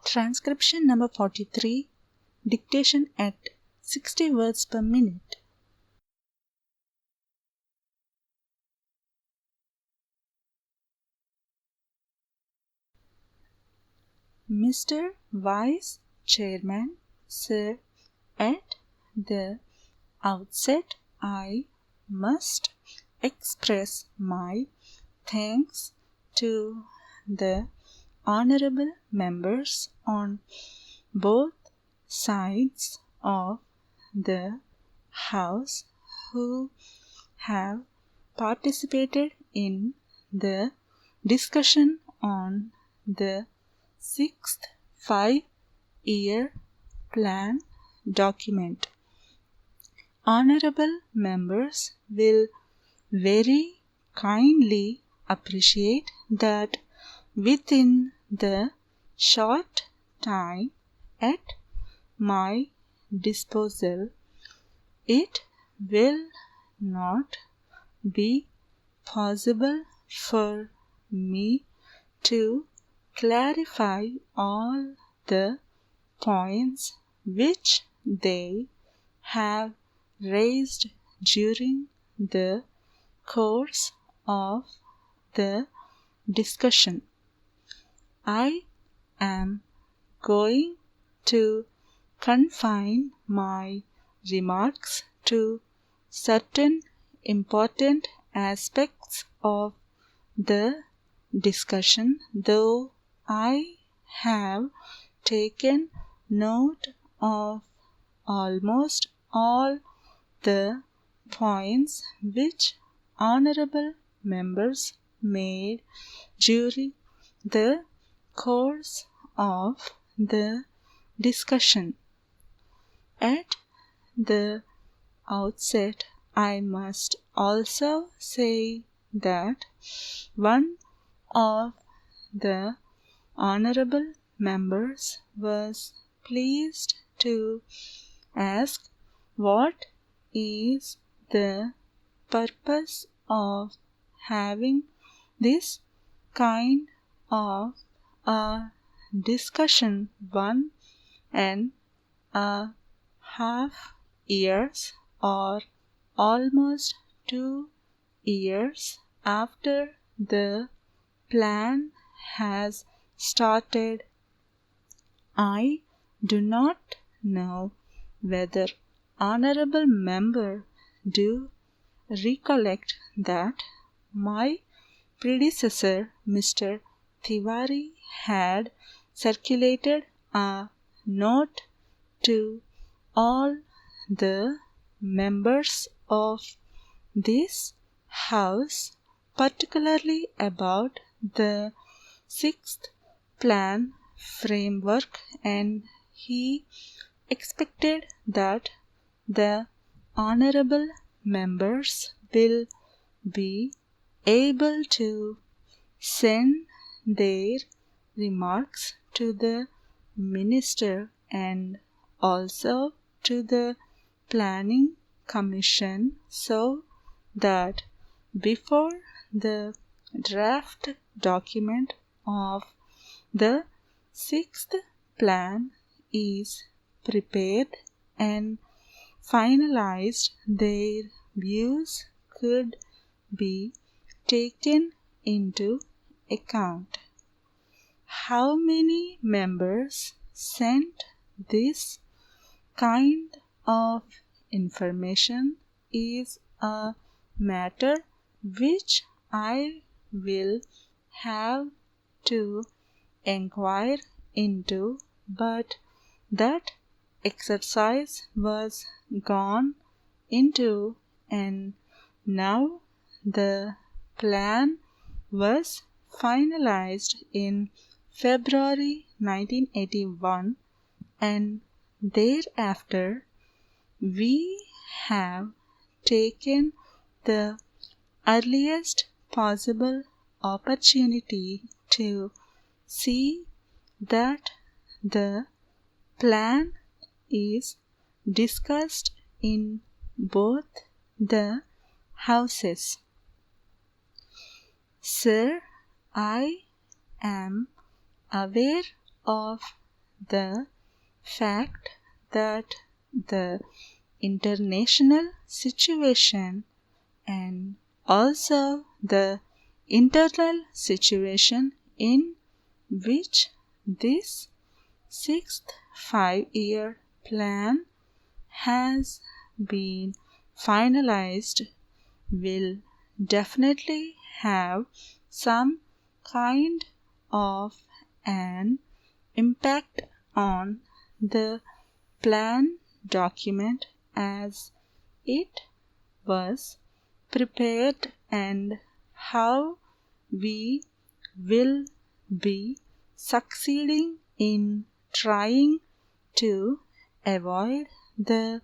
Transcription number 43. Dictation at 60 words per minute. Mr. Vice Chairman, Sir, at the outset I must express my thanks to the honorable members on both sides of the House who have participated in the discussion on the 6th 5-year plan document. Honorable members will very kindly appreciate that within the short time at my disposal, it will not be possible for me to clarify all the points which they have raised during the course of the discussion. I am going to confine my remarks to certain important aspects of the discussion, though I have taken note of almost all the points which honorable members made during the course of the discussion. At the outset, I must also say that one of the honorable members was pleased to ask what is the purpose of having this kind of a discussion 1.5 years or almost 2 years after the plan has started. I do not know whether honorable member do recollect that my predecessor Mr. Tiwari had circulated a note to all the members of this House, particularly about the 6th plan framework, and he expected that the honorable members will be able to send their remarks to the minister and also to the planning commission so that before the draft document of the 6th plan is prepared and finalized, their views could be taken into account. How many members sent this kind of information is a matter which I will have to inquire into, but that exercise was gone into, and now the plan was finalized in February 1981, and thereafter we have taken the earliest possible opportunity to see that the plan is discussed in both the houses. Sir, I am aware of the fact that the international situation and also the internal situation in which this sixth 5-year plan has been finalized will definitely have some kind of an impact on the plan document as it was prepared and how we will be succeeding in trying to avoid the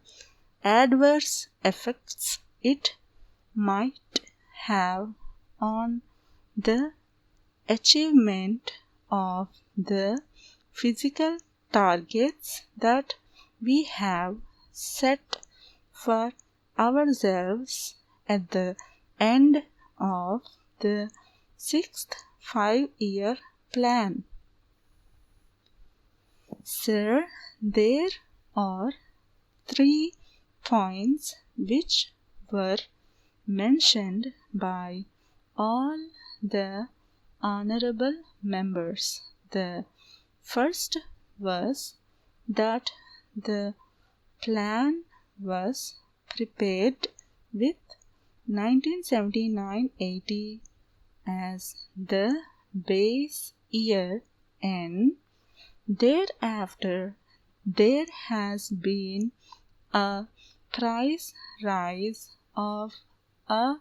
adverse effects it might have on the achievement of the physical targets that we have set for ourselves at the end of the sixth 5-year plan. Sir, there are 3 points which were mentioned by all the honorable members. The first was that the plan was prepared with 1979-80 as the base year and thereafter there has been a price rise of a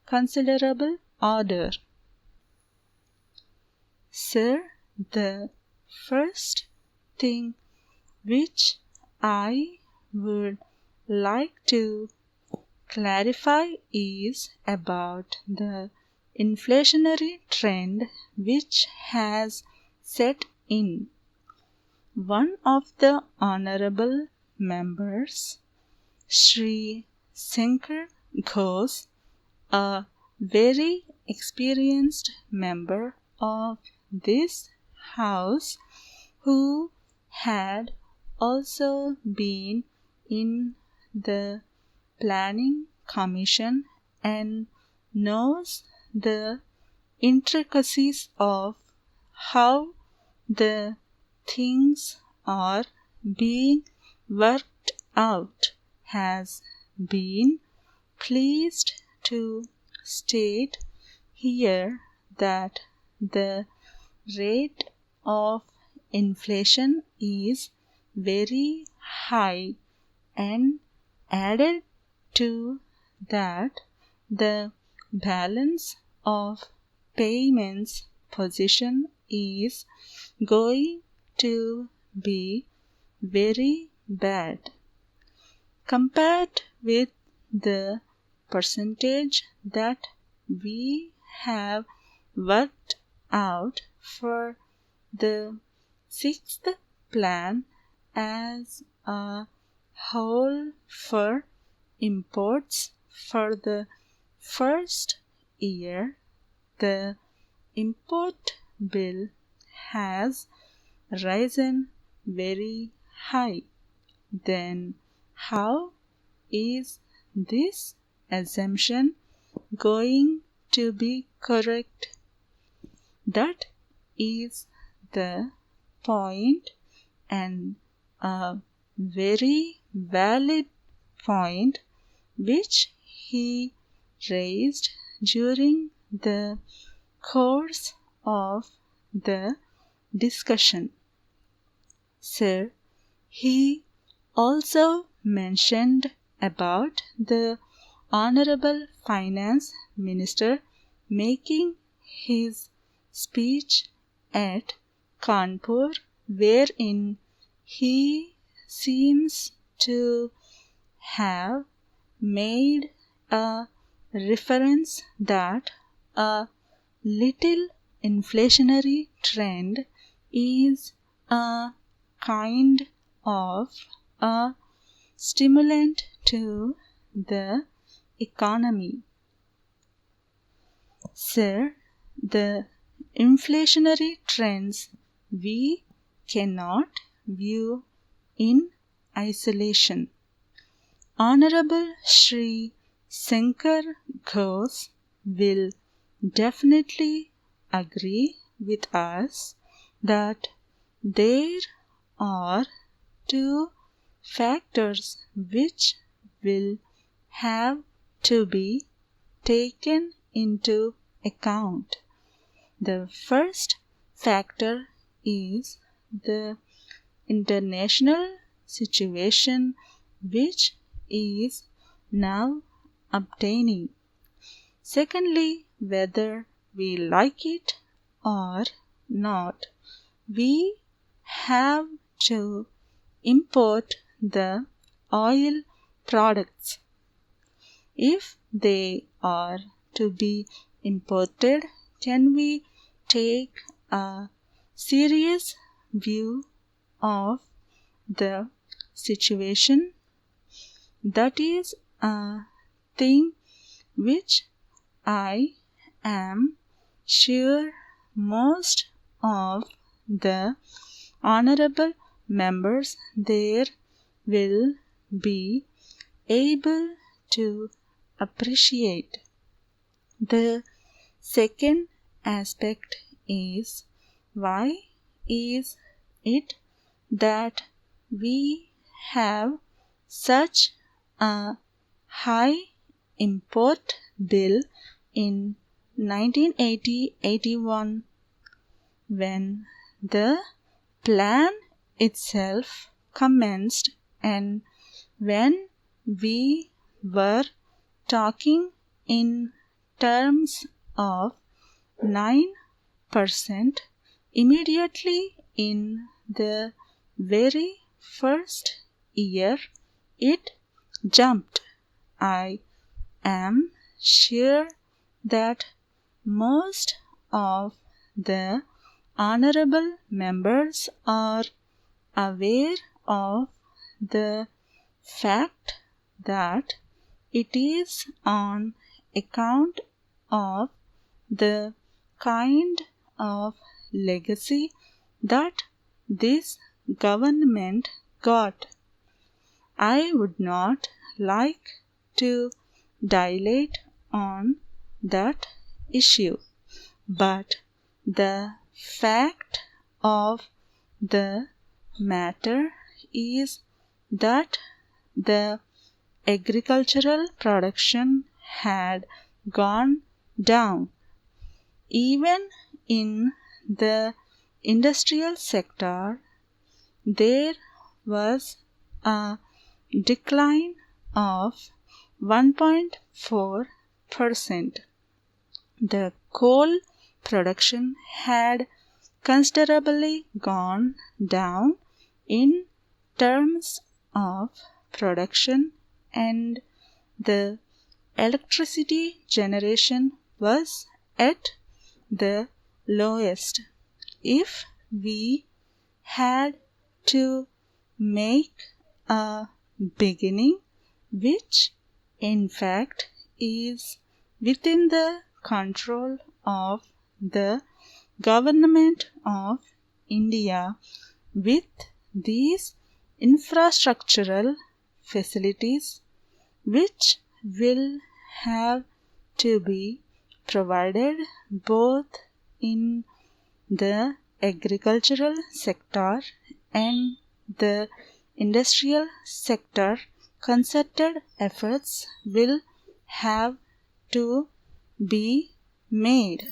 considerable order. Sir, the first thing which I would like to clarify is about the inflationary trend which has set in. One of the honorable members, Shri Shankar Ghosh, a very experienced member of this house who had also been in the planning commission and knows the intricacies of how the things are being worked out, has been pleased to state here that the rate of inflation is very high and added to that the balance of payments position is going to be very bad compared with the percentage that we have worked out for the sixth plan as a whole for imports for the first year. The import bill has risen very high. Then how is this assumption going to be correct? That is the point and a very valid point which he raised during the course of the discussion. Sir, he also mentioned about the Honorable Finance Minister making his speech at Kanpur, wherein he seems to have made a reference that a little inflationary trend is a kind of a stimulant to the economy. Sir, the inflationary trends we cannot view in isolation. Honorable Sri Shankar Ghosh will definitely agree with us that there are two factors which will have to be taken into account. The first factor is the international situation which is now obtaining. Secondly, whether we like it or not, we have to import the oil products. If they are to be imported, can we take a serious view of the situation? That is a thing which I am sure most of the honorable members there will be able to appreciate. The second aspect is, why is it that we have such a high import bill in 1980-81 when the plan itself commenced and when we were talking in terms of 9% immediately in the very first year it jumped. I am sure that most of the honorable members are aware of the fact that it is on account of the kind of legacy that this government got. I would not like to dilate on that issue, but the fact of the matter is that the agricultural production had gone down. Even in the industrial sector, there was a decline of 1.4%. The coal production had considerably gone down in terms of production, and the electricity generation was at the lowest. If we had to make a beginning, which in fact is within the control of the government of India, with these infrastructural facilities which will have to be provided both in the agricultural sector and the industrial sector, concerted efforts will have to be made.